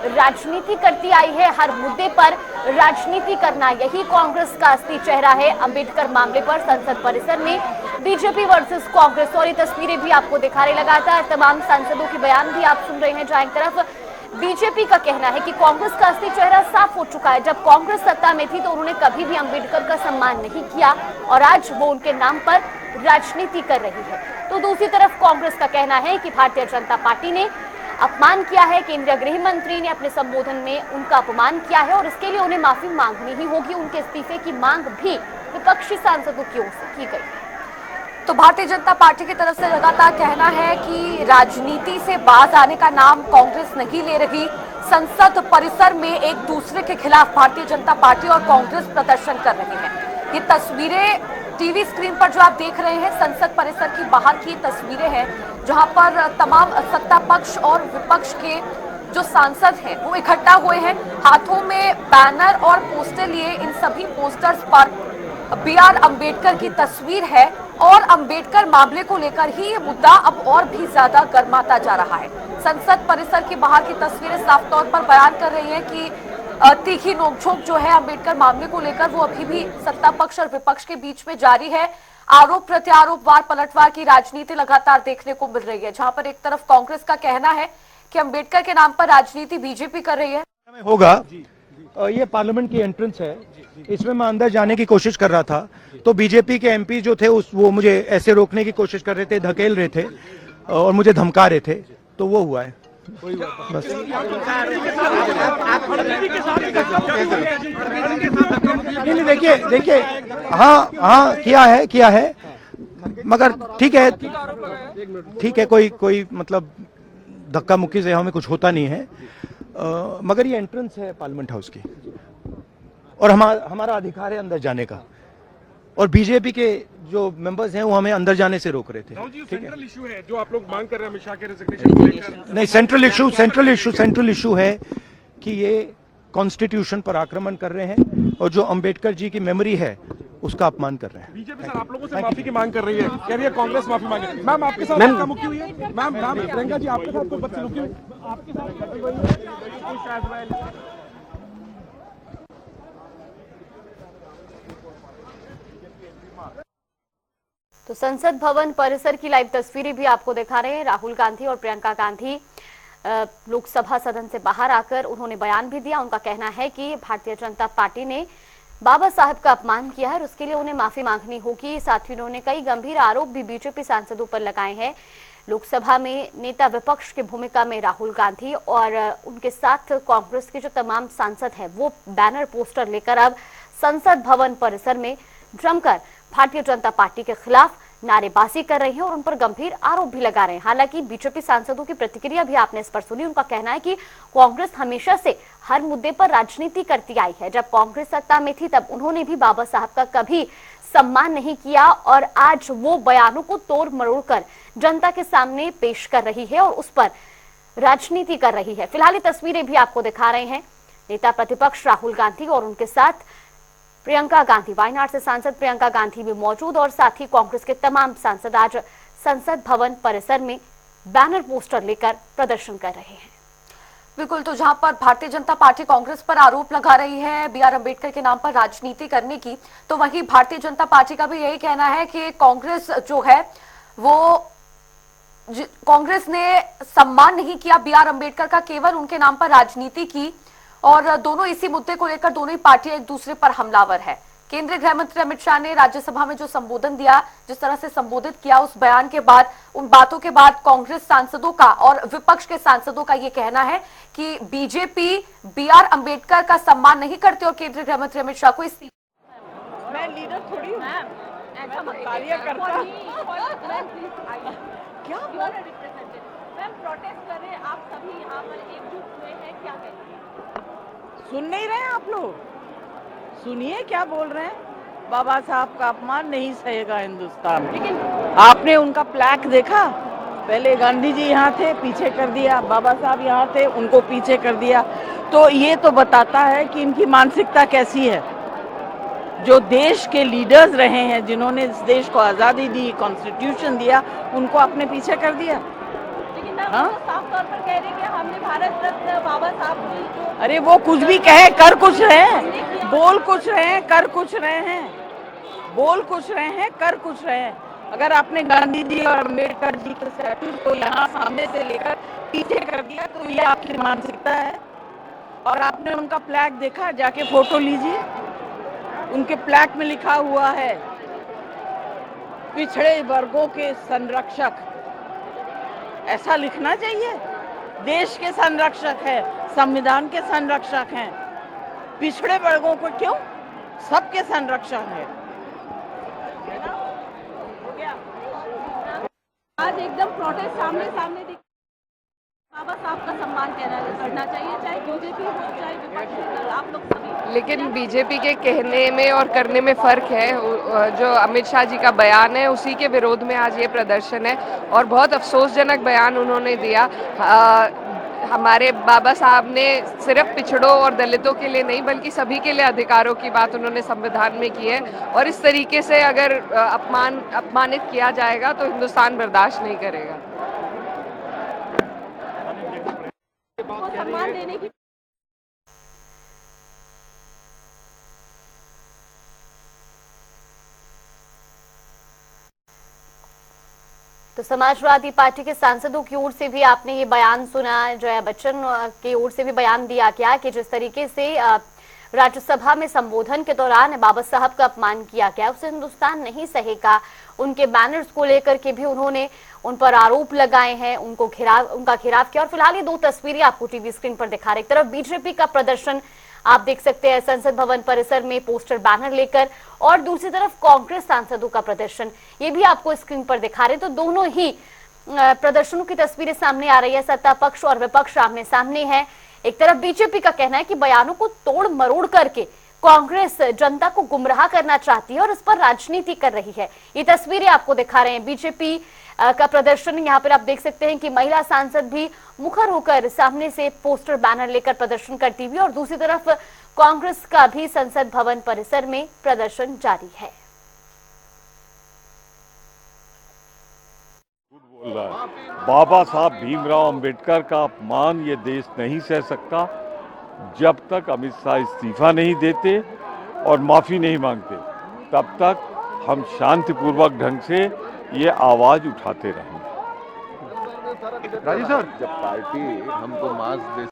राजनीति करती आई है, हर मुद्दे पर राजनीति करना, यही कांग्रेस का असली चेहरा है। अंबेडकर मामले पर संसद परिसर में बीजेपी वर्सेस कांग्रेस, और ये तस्वीरें भी आपको दिखा रहे लगातार तमाम सांसदों के बयान भी आप सुन रहे हैं, जहां एक तरफ बीजेपी का कहना है कि कांग्रेस का असली चेहरा साफ हो चुका है। जब कांग्रेस सत्ता में थी तो उन्होंने कभी भी अंबेडकर का सम्मान नहीं किया और आज वो उनके नाम पर राजनीति कर रही है। तो दूसरी तरफ कांग्रेस का कहना है कि भारतीय जनता पार्टी ने अपमान किया है, केंद्रीय गृह मंत्री ने अपने संबोधन में उनका अपमान किया है और इसके लिए उन्हें माफी मांगनी ही होगी। उनके इस्तीफे की मांग भी विपक्षी सांसदों की ओर से की गई। तो भारतीय जनता पार्टी की तरफ से लगातार कहना है कि राजनीति से बाज आने का नाम कांग्रेस नहीं ले रही। संसद परिसर में एक दूसरे के खिलाफ भारतीय जनता पार्टी और कांग्रेस प्रदर्शन कर रहे हैं। ये तस्वीरें टीवी स्क्रीन पर जो आप देख रहे हैं, संसद परिसर की बाहर की तस्वीरें हैं, जहां पर तमाम सत्ता पक्ष और विपक्ष के जो सांसद हैं वो इकट्ठा हुए हैं। हाथों में बैनर और पोस्टर लिए। इन सभी पोस्टर्स पर बी.आर. अम्बेडकर की तस्वीर है और अम्बेडकर मामले को लेकर ही ये मुद्दा अब और भी ज्यादा गर्माता जा रहा है। संसद परिसर की बाहर की तस्वीरें साफ तौर पर बयान कर रही हैं कि तीखी नोकझोंक जो है अम्बेडकर मामले को लेकर वो अभी भी सत्ता पक्ष और विपक्ष के बीच में जारी है। आरोप प्रत्यारोप, वार पलटवार की राजनीति लगातार देखने को मिल रही है, जहां पर एक तरफ कांग्रेस का कहना है कि अम्बेडकर के नाम पर राजनीति बीजेपी कर रही है। होगा ये पार्लियामेंट की एंट्रेंस है, इसमें मैं अंदर जाने की कोशिश कर रहा था तो बीजेपी के एमपी जो थे वो मुझे ऐसे रोकने की कोशिश कर रहे थे, धकेल रहे थे और मुझे धमका रहे थे, तो वो हुआ है बस। नहीं देखिए हाँ किया है मगर ठीक है कोई मतलब धक्का मुक्की से हमें कुछ होता नहीं है, मगर ये एंट्रेंस है पार्लियामेंट हाउस की और हमारा अधिकार है अंदर जाने का, और बीजेपी के जो मेंबर्स हैं वो हमें अंदर जाने से रोक रहे थे। सेंट्रल इशू है जो आप लोग मांग कर रहे हैं अमित शाह के रेजिग्नेशन को लेकर। नहीं, सेंट्रल इशू है कि ये कॉन्स्टिट्यूशन पर आक्रमण कर रहे हैं और जो अंबेडकर जी की मेमोरी है उसका अपमान कर रहे हैं। बीजेपी सर आप लोगों से माफी की मांग कर रही है, कह रही है कांग्रेस माफी मांगे। मैम आपके साथ धक्का मुक्की हुई है? मैम प्रियंका जी आपके साथ कोई बदसलूकी हुई आपके साथ? तो संसद भवन परिसर की लाइव तस्वीरें भी आपको दिखा रहे हैं। राहुल गांधी और प्रियंका गांधी लोकसभा सदन से बाहर आकर उन्होंने बयान भी दिया। उनका कहना है कि भारतीय जनता पार्टी ने बाबा साहब का अपमान किया है और उसके लिए उन्हें माफी मांगनी होगी। साथ ही उन्होंने कई गंभीर आरोप भी बीजेपी सांसदों पर लगाए हैं। लोकसभा में नेता विपक्ष की भूमिका में राहुल गांधी और उनके साथ कांग्रेस के जो तमाम सांसद हैं वो बैनर पोस्टर लेकर अब संसद भवन परिसर में जमकर भारतीय जनता पार्टी के खिलाफ नारेबाजी कर रहे हैं और उन पर गंभीर आरोप भी लगा रहे हैं। हालांकि बीजेपी सांसदों की प्रतिक्रिया भी आपने इस पर सुनी। उनका कहना है कि कांग्रेस हमेशा से हर मुद्दे पर राजनीति करती आई है। जब कांग्रेस सत्ता में थी तब उन्होंने भी बाबा साहब का कभी सम्मान नहीं किया और आज वो बयानों को तोड़ मरोड़ कर जनता के सामने पेश कर रही है और उस पर राजनीति कर रही है। फिलहाल ये तस्वीरें भी आपको दिखा रहे हैं। नेता प्रतिपक्ष राहुल गांधी और उनके साथ प्रियंका गांधी, वायनाड से सांसद प्रियंका गांधी भी मौजूद और साथ ही कांग्रेस के तमाम सांसद आज संसद भवन परिसर में बैनर पोस्टर लेकर प्रदर्शन कर रहे हैं। बिल्कुल, तो जहां पर भारतीय जनता पार्टी कांग्रेस पर आरोप लगा रही है बी.आर. अम्बेडकर के नाम पर राजनीति करने की, तो वहीं भारतीय जनता पार्टी का भी यही कहना है कि कांग्रेस जो है वो कांग्रेस ने सम्मान नहीं किया बी.आर. अम्बेडकर का, केवल उनके नाम पर राजनीति की और दोनों इसी मुद्दे को लेकर दोनों ही पार्टियां एक दूसरे पर हमलावर है। केंद्रीय गृह मंत्री अमित शाह ने राज्यसभा में जो संबोधन दिया, जिस तरह से संबोधित किया, उस बयान के बाद, उन बातों के बाद कांग्रेस सांसदों का और विपक्ष के सांसदों का ये कहना है कि बीजेपी बी.आर. अम्बेडकर का सम्मान नहीं करती और केंद्रीय गृह मंत्री अमित शाह को इस मैं लीडर थोड़ी हूँ, ऐसा कार्यकर्ता क्या मैम प्रोटेस्ट कर रहे हैं, आप सभी यहाँ पर एकजुट हुए हैं, क्या कहेंगे? सुन नहीं रहे हैं आप लोग? सुनिए क्या बोल रहे हैं। बाबा साहब का अपमान नहीं सहेगा हिंदुस्तान। लेकिन आपने उनका प्लैक देखा? पहले गांधी जी यहाँ थे, पीछे कर दिया, बाबा साहब यहाँ थे, उनको पीछे कर दिया। तो ये तो बताता है कि इनकी मानसिकता कैसी है। जो देश के लीडर्स रहे हैं, जिन्होंने इस देश को आज़ादी दी, कॉन्स्टिट्यूशन दिया, उनको अपने पीछे कर दिया। हाँ? साफ तौर पर कह रहे हैं कि हमने भारत रत्न बाबा साहब को, अरे वो कुछ भी कहे, कर कुछ रहे हैं, बोल कुछ रहे हैं, कर कुछ रहे हैं, बोल कुछ रहे हैं, कर कुछ रहे हैं। अगर आपने गांधी जी और अम्बेडकर जी के स्टैट्यू को यहाँ सामने से लेकर पीछे कर दिया तो ये आपकी मानसिकता है। और आपने उनका फ्लैग देखा, जाके फोटो लीजिए, उनके फ्लैग में लिखा हुआ है पिछड़े वर्गों के संरक्षक। ऐसा लिखना चाहिए। देश के संरक्षक है, संविधान के संरक्षक हैं, पिछड़े वर्गों को क्यों, सबके संरक्षक है। आज एकदम प्रोटेस्ट सामने सामने दिख, बाबा साहब का सम्मान करना चाहिए, चाहे बीजेपी हो चाहे विपक्षी दल, आप लोग सभी। लेकिन बीजेपी के कहने में और करने में फर्क है। जो अमित शाह जी का बयान है उसी के विरोध में आज ये प्रदर्शन है और बहुत अफसोसजनक बयान उन्होंने दिया। हमारे बाबा साहब ने सिर्फ पिछड़ों और दलितों के लिए नहीं बल्कि सभी के लिए अधिकारों की बात उन्होंने संविधान में की है और इस तरीके से अगर अपमानित किया जाएगा तो हिंदुस्तान बर्दाश्त नहीं करेगा। सम्मान देने की तो समाजवादी पार्टी के सांसदों की ओर से भी आपने ये बयान सुना, जया बच्चन की ओर से भी बयान दिया गया कि जिस तरीके से राज्यसभा में संबोधन के दौरान बाबा साहब का अपमान किया गया उसे हिंदुस्तान नहीं सहेगा। उनके बैनर्स को लेकर के भी उन्होंने उन पर आरोप लगाए हैं, उनका घेराव किया। और फिलहाल ये दो तस्वीरें आपको टीवी स्क्रीन पर दिखा रहे, एक तरफ बीजेपी का प्रदर्शन आप देख सकते हैं संसद भवन परिसर में पोस्टर बैनर लेकर, और दूसरी तरफ कांग्रेस सांसदों का प्रदर्शन, ये भी आपको स्क्रीन पर दिखा रहे। तो दोनों ही प्रदर्शनों की तस्वीरें सामने आ रही है, सत्ता पक्ष और विपक्ष आमने सामने है। एक तरफ बीजेपी का कहना है कि बयानों को तोड़ मरोड़ करके कांग्रेस जनता को गुमराह करना चाहती है और इस पर राजनीति कर रही है। ये तस्वीरें आपको दिखा रहे हैं बीजेपी का प्रदर्शन। यहाँ पर आप देख सकते हैं कि महिला सांसद भी मुखर होकर सामने से पोस्टर बैनर लेकर प्रदर्शन करती हुई, और दूसरी तरफ कांग्रेस का भी संसद भवन परिसर में प्रदर्शन जारी है। बाबा साहब भीमराव अंबेडकर का अपमान ये देश नहीं सह सकता जब तक अमित शाह इस्तीफा नहीं देते और माफी नहीं मांगते, तब तक हम शांतिपूर्वक ढंग से ये आवाज उठाते रहेंगे। राजीव सर, जब पार्टी हमको मास्क दे,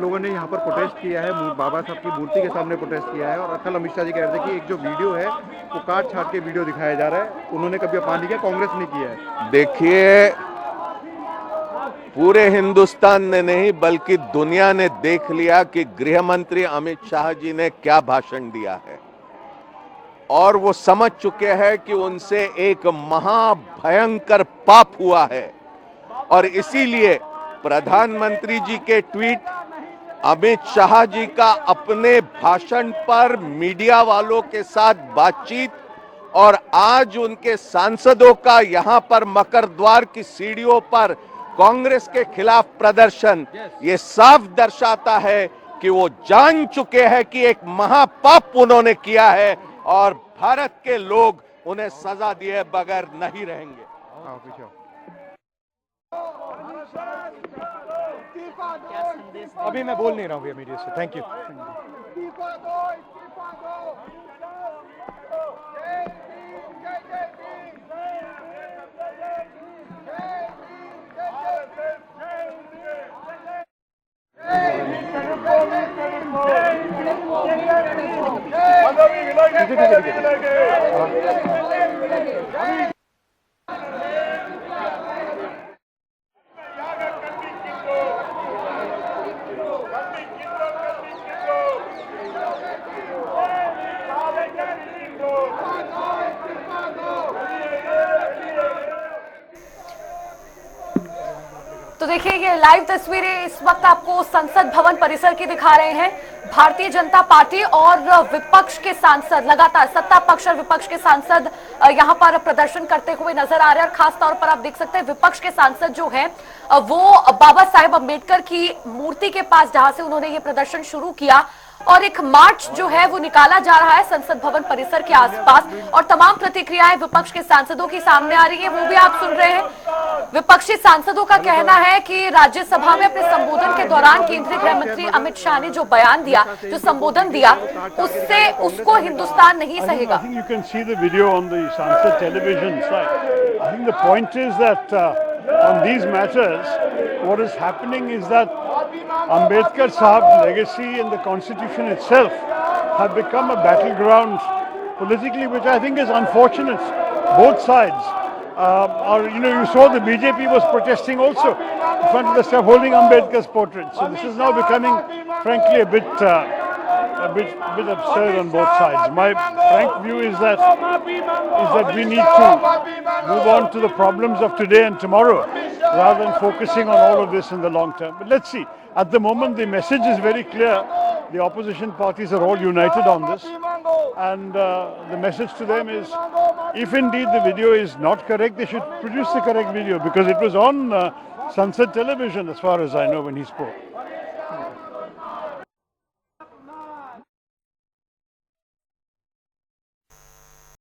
लोगों ने यहाँ पर प्रोटेस्ट किया है, बाबा साहब की मूर्ति के सामने प्रोटेस्ट किया है, और कल अमित शाह जी कह रहे थे कि एक जो वीडियो है वो काट छाट के वीडियो दिखाया जा रहा है, उन्होंने कभी अपमान नहीं किया, कांग्रेस ने किया है। देखिए, पूरे हिंदुस्तान ने नहीं बल्कि दुनिया ने देख लिया कि गृह मंत्री अमित शाह जी ने क्या भाषण दिया है, और वो समझ चुके हैं कि उनसे एक महाभयंकर पाप हुआ है। और इसीलिए प्रधानमंत्री जी के ट्वीट, अमित शाह जी का अपने भाषण पर मीडिया वालों के साथ बातचीत, और आज उनके सांसदों का यहां पर मकरद्वार की सीढ़ियों पर कांग्रेस के खिलाफ प्रदर्शन, ये साफ दर्शाता है कि वो जान चुके हैं कि एक महापाप उन्होंने किया है और भारत के लोग उन्हें सजा दिए बगैर नहीं रहेंगे। अभी मैं बोल नहीं रहा हूँ मीडिया से। Thank you. तो देखिए, ये लाइव तस्वीरें इस वक्त आपको संसद भवन परिसर की दिखा रहे हैं। भारतीय जनता पार्टी और विपक्ष के सांसद, लगातार सत्ता पक्ष और विपक्ष के सांसद यहां पर प्रदर्शन करते हुए नजर आ रहे हैं। और खास तौर पर आप देख सकते हैं विपक्ष के सांसद जो हैं वो बाबा साहेब अम्बेडकर की मूर्ति के पास, जहां से उन्होंने ये प्रदर्शन शुरू किया, और एक मार्च जो है वो निकाला जा रहा है संसद भवन परिसर के आसपास और तमाम प्रतिक्रियाएं विपक्ष के सांसदों की सामने आ रही है, वो भी आप सुन रहे हैं। विपक्षी सांसदों का कहना है कि राज्यसभा में अपने संबोधन के दौरान केंद्रीय गृह मंत्री अमित शाह ने जो बयान दिया, जो संबोधन दिया, उससे उसको हिंदुस्तान नहीं सहेगा। You can see the video on the Sansad television site. I think the point is that on these matters, what is happening is that Ambedkar Sahab's legacy and the constitution itself have become a battleground politically, which I think is unfortunate. Both sides you saw the BJP was protesting also in front of the stuff holding Ambedkar's portrait. So this is now becoming, frankly, a bit absurd on both sides. My frank view is that we need to move on to the problems of today and tomorrow rather than focusing on all of this in the long term. But let's see. At the moment, the message is very clear. The opposition parties are all united on this. And the message to them is, if indeed the video is not correct, they should produce the correct video, because it was on Sansad television as far as I know when he spoke.